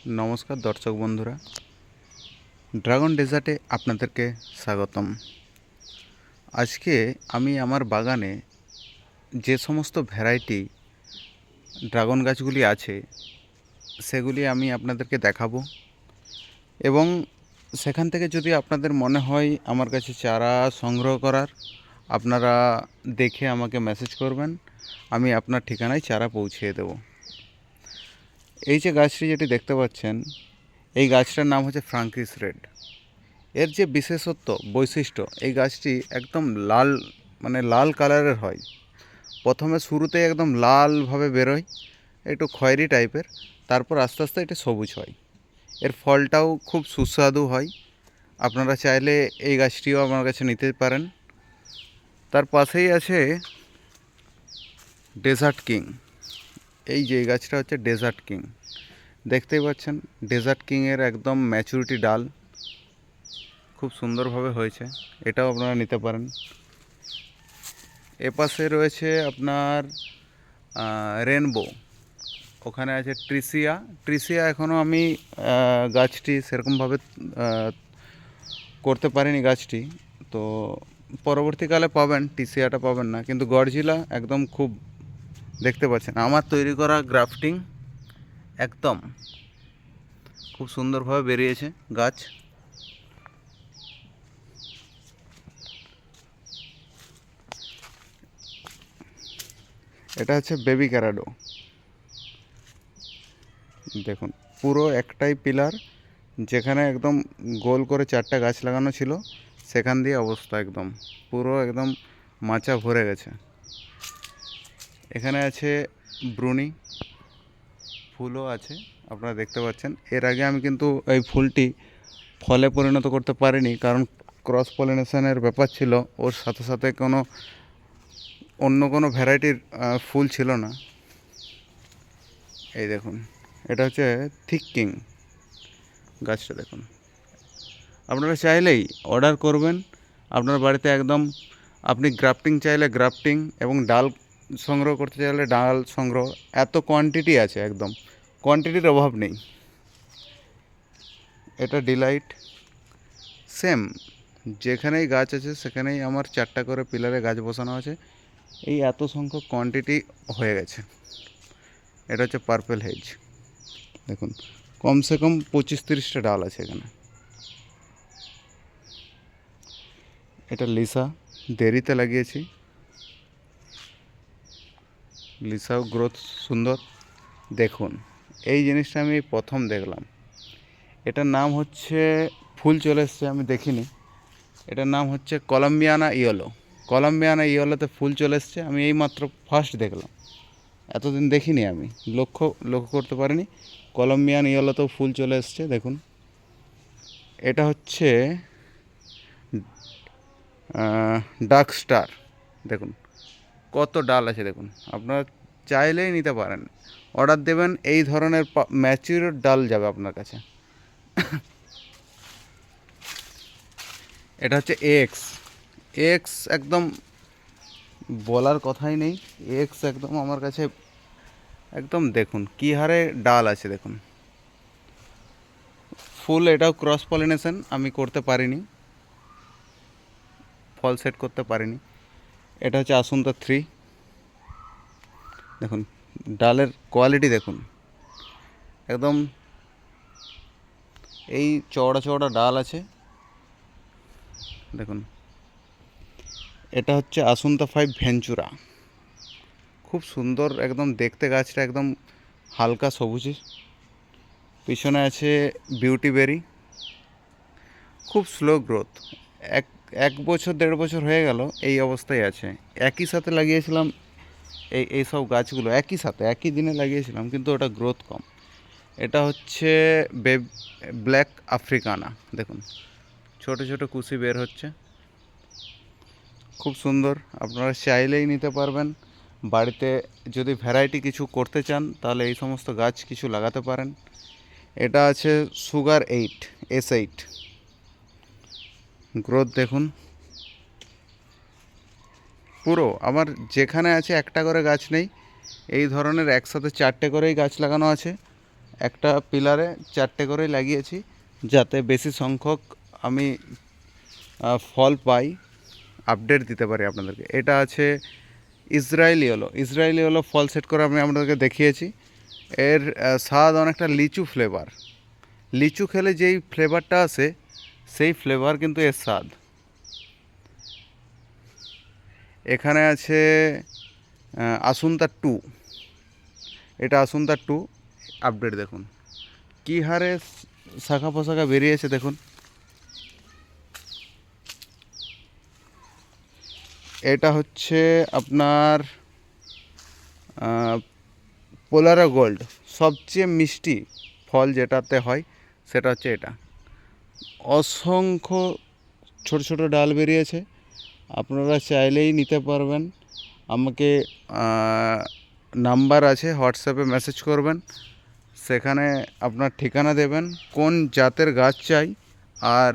নমস্কার দর্শক বন্ধুরা, ড্রাগন ডেজার্টে আপনাদেরকে স্বাগতম। আজকে আমি আমার বাগানে যে সমস্ত ভ্যারাইটি ড্রাগন গাছগুলি আছে সেগুলি আমি আপনাদেরকে দেখাবো, এবং সেখান থেকে যদি আপনাদের মনে হয় আমার কাছে চারা সংগ্রহ করার, আপনারা দেখে আমাকে মেসেজ করবেন, আমি আপনার ঠিকানায় চারা পৌঁছিয়ে দেব। এই যে গাছটি যেটি দেখতে পাচ্ছেন, এই গাছটার নাম হচ্ছে ফ্রাঙ্কিস রেড। এর যে বিশেষত্ব বৈশিষ্ট্য, এই গাছটি একদম লাল, মানে লাল কালারের হয়। প্রথমে শুরুতেই একদম লালভাবে বেরোয়, একটু খয়েরি টাইপের, তারপর আস্তে আস্তে এটা সবুজ হয়। এর ফলটাও খুব সুস্বাদু হয়। আপনারা চাইলে এই গাছটিও আমার কাছে নিতে পারেন। তার পাশেই আছে ডেজার্ট কিং। এই যে গাছটা হচ্ছে ডেজার্ট কিং, দেখতেই পাচ্ছেন। ডেজার্ট কিংয়ের একদম ম্যাচুরিটি ডাল খুব সুন্দরভাবে হয়েছে, এটাও আপনারা নিতে পারেন। এপাশে রয়েছে আপনার রেনবো, ওখানে আছে ট্রিসিয়া। ট্রিসিয়া এখনও আমি গাছটি সেরকমভাবে করতে পারিনি গাছটি, তো পরবর্তীকালে পাবেন, ট্রিসিয়াটা পাবেন না, কিন্তু গডজিলা একদম খুব, দেখতে পাচ্ছেন আমার তৈরি করা গ্রাফটিং, একদম খুব সুন্দরভাবে বেরিয়েছে গাছ। এটা হচ্ছে বেবি ক্যারাডো। দেখুন, পুরো একটাই পিলার, যেখানে একদম গোল করে 4টা গাছ লাগানো ছিল, সেখান দিয়ে অবস্থা একদম পুরো একদম মাচা ভরে গেছে। এখানে আছে ব্রুনি, ফুলও আছে, আপনারা দেখতে পাচ্ছেন। এর আগে আমি কিন্তু এই ফুলটি ফলে পরিণত করতে পারিনি, কারণ ক্রস পলিনেশনের ব্যাপার ছিল, ওর সাথে সাথে অন্য কোনো ভ্যারাইটির ফুল ছিল না। এই দেখুন, এটা হচ্ছে থিক কিং গাছটা। দেখুন, আপনারা চাইলেই অর্ডার করবেন আপনার বাড়িতে একদম। আপনি গ্রাফটিং চাইলে গ্রাফটিং, এবং ডাল সংগ্রহ করতে চাইলে ডাল সংগ্রহ, এত কোয়ান্টিটি আছে, একদম কোয়ান্টিটির অভাব নেই। এটা ডিলাইট, সেম যেখানেই গাছ আছে সেখানেই আমার 4টা করে পিলারে গাছ বসানো আছে, এই এত সংখ্যক কোয়ান্টিটি হয়ে গেছে। এটা হচ্ছে পার্পেল হেজ। দেখুন, কমসে কম 25-30টা ডাল আছে এখানে। এটা লিসা, দেরিতে লাগিয়েছি, লিসাও গ্রোথ সুন্দর। দেখুন, এই জিনিসটা আমি প্রথম দেখলাম। এটার নাম হচ্ছে, ফুল চলে এসছে, আমি দেখিনি। এটার নাম হচ্ছে কলম্বিয়ানা ইয়েলো। কলম্বিয়ানা ইয়েলোতে ফুল চলে এসছে, আমি এইমাত্র ফার্স্ট দেখলাম, এতদিন দেখিনি, আমি লক্ষ্য করতে পারিনি। কলম্বিয়ান ইয়েলোতেও ফুল চলে এসছে, দেখুন। এটা হচ্ছে ডার্ক স্টার। দেখুন কত ডাল আছে, দেখুন। আপনারা চাইলেই নিতে পারেন, অর্ডার দেবেন, এই ধরনের ম্যাচিউর ডাল যাবে আপনার কাছে। এটা হচ্ছে এক্স। এক্স একদম বলার কথাই নেই, এক্স একদম আমার কাছে একদম, দেখুন কী হারে ডাল আছে, দেখুন ফুল। এটাও ক্রস পলিনেশন আমি করতে পারিনি, ফল সেট করতে পারিনি। এটা হচ্ছে আসুন্তা 3। দেখুন ডালের কোয়ালিটি, দেখুন একদম এই চওড়া চওড়া ডাল আছে, দেখুন। এটা হচ্ছে আসুন্তা 5 ভেঞ্চুরা, খুব সুন্দর একদম দেখতে গাছটা, একদম হালকা সবুজ। পিছনে আছে বিউটি বেরি, খুব স্লো গ্রোথ, এক 1 বছর 1.5 বছর হয়ে গেল এই অবস্থায় আছে। একই সাথে লাগিয়েছিলাম এই সব গাছগুলো, একই সাথে একই দিনে লাগিয়েছিলাম, কিন্তু ওটা গ্রোথ কম। এটা হচ্ছে ব্ল্যাক আফ্রিকানা, দেখুন ছোট ছোট কুশি বের হচ্ছে, খুব সুন্দর। আপনারা চাইলেই নিতে পারবেন। বাড়িতে যদি ভ্যারাইটি কিছু করতে চান, তাহলে এই সমস্ত গাছ কিছু লাগাতে পারেন। এটা আছে সুগার 8, S8, গ্রোথ দেখুন পুরো। আমার যেখানে আছে একটা করে গাছ নেই, এই ধরনের একসাথে 4টে করেই গাছ লাগানো আছে, একটা পিলারে 4টে করে লাগিয়েছি, যাতে বেশি সংখ্যক আমি ফল পাই, আপডেট দিতে পারি আপনাদেরকে। এটা আছে ইসরায়েলি হলো ফল সেট করে আমি আপনাদেরকে দেখিয়েছি। এর স্বাদ অনেকটা লিচু ফ্লেভার। লিচু খেলে যেই ফ্লেভারটা আসে সেই ফ্লেভার কিন্তু এর স্বাদ। এখানে আছে আসুন্তা 2, এটা আসুন্তা 2 আপডেট দেখুন কী হারে শাখা পোশাখা বেরিয়েছে দেখুন। এটা হচ্ছে আপনার পোলারা গোল্ড, সবচেয়ে মিষ্টি ফল যেটাতে হয় সেটা হচ্ছে এটা। অসংখ্য ছোট ছোট ডাল বেরিয়েছে, আপনারা চাইলেই নিতে পারবেন। আমাকে নাম্বার আছে, হোয়াটসঅ্যাপে মেসেজ করবেন, সেখানে আপনার ঠিকানা দেবেন, কোন জাতের গাছ চাই, আর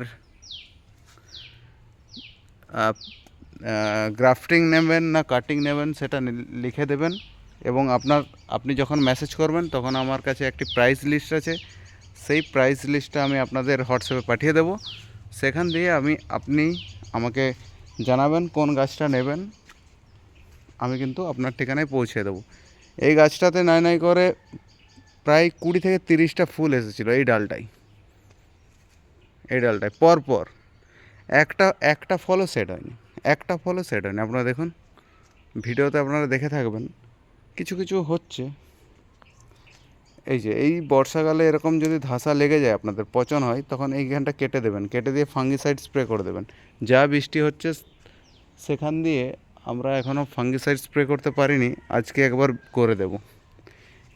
গ্রাফটিং নেবেন না কাটিং নেবেন সেটা লিখে দেবেন। এবং আপনি যখন মেসেজ করবেন তখন আমার কাছে একটি প্রাইস লিস্ট আছে, সেই প্রাইস লিস্টটা আমি আপনাদের হোয়াটসঅ্যাপে পাঠিয়ে দেবো। সেখান দিয়ে আপনি আমাকে জানাবেন কোন গাছটা নেবেন, আমি কিন্তু আপনার ঠিকানায় পৌঁছে দেবো। এই গাছটাতে নাই করে প্রায় 20 থেকে 30টা ফুল এসেছিলো এই ডালটায় পরপর। একটা ফলও সেট হয়নি, আপনারা দেখুন ভিডিওতে, আপনারা দেখে থাকবেন কিছু কিছু হচ্ছে। এই বর্ষাকালে এরকম যদি ধাসা লেগে যায়, আপনাদের পচন হয়, তখন এইখানটা কেটে দেবেন, কেটে দিয়ে ফাঙ্গিসাইড স্প্রে করে দেবেন। যা বৃষ্টি হচ্ছে সেখান দিয়ে আমরা এখনও ফাঙ্গিসাইড স্প্রে করতে পারিনি, আজকে একবার করে দেব।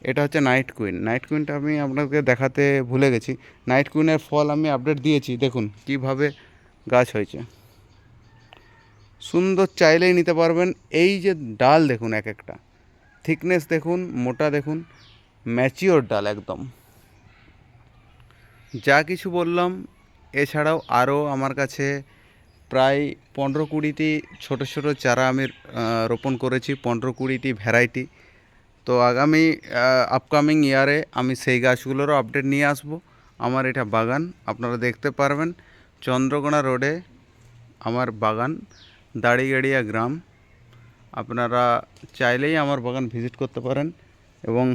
এটা হচ্ছে নাইট কুইনটা আমি আপনাকে দেখাতে ভুলে গেছি। নাইট কুইনের ফল আমি আপডেট দিয়েছি, দেখুন কিভাবে গাছ হয়েছে সুন্দর, চাইলেই নিতে পারবেন। এই যে ডাল দেখুন, এক একটা থিকনেস দেখুন, মোটা দেখুন, ম্যাচিওর ডাল একদম। যা কিছু বললাম এছাড়াও আরও আমার কাছে প্রায় 15-20টি ছোটো ছোটো চারা আমি রোপণ করেছি, 15-20টি ভ্যারাইটি। তো আগামী আপকামিং ইয়ারে আমি সেই গাছগুলোরও আপডেট নিয়ে আসব। আমার এটা বাগান, আপনারা দেখতে পারবেন, চন্দ্রকোনা রোডে আমার বাগান, দাড়িগাড়িয়া গ্রাম। আপনারা চাইলেই আমার বাগান ভিজিট করতে পারেন এবং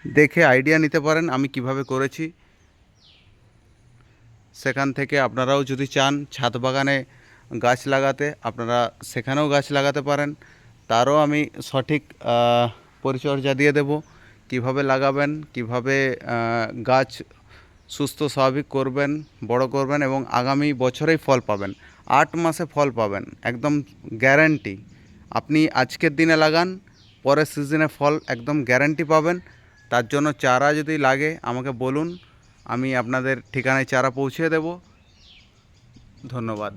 দেখে আইডিয়া নিতে পারেন আমি কিভাবে করেছি। সেখান থেকে আপনারাও যদি চান ছাদ বাগানে গাছ লাগাতে, আপনারা সেখানেও গাছ লাগাতে পারেন, তারও আমি সঠিক পরিচর্যা দিয়ে দেব, কিভাবে লাগাবেন, কিভাবে গাছ সুস্থ স্বাভাবিক করবেন, বড় করবেন এবং আগামী বছরেই ফল পাবেন। 8 মাসে ফল পাবেন একদম গ্যারান্টি। আপনি আজকের দিনে লাগান, পরের সিজনে ফল একদম গ্যারান্টি পাবেন। তার জন্য চারা যদি লাগে আমাকে বলুন, আমি আপনাদের ঠিকানায় চারা পৌঁছে দেব। ধন্যবাদ।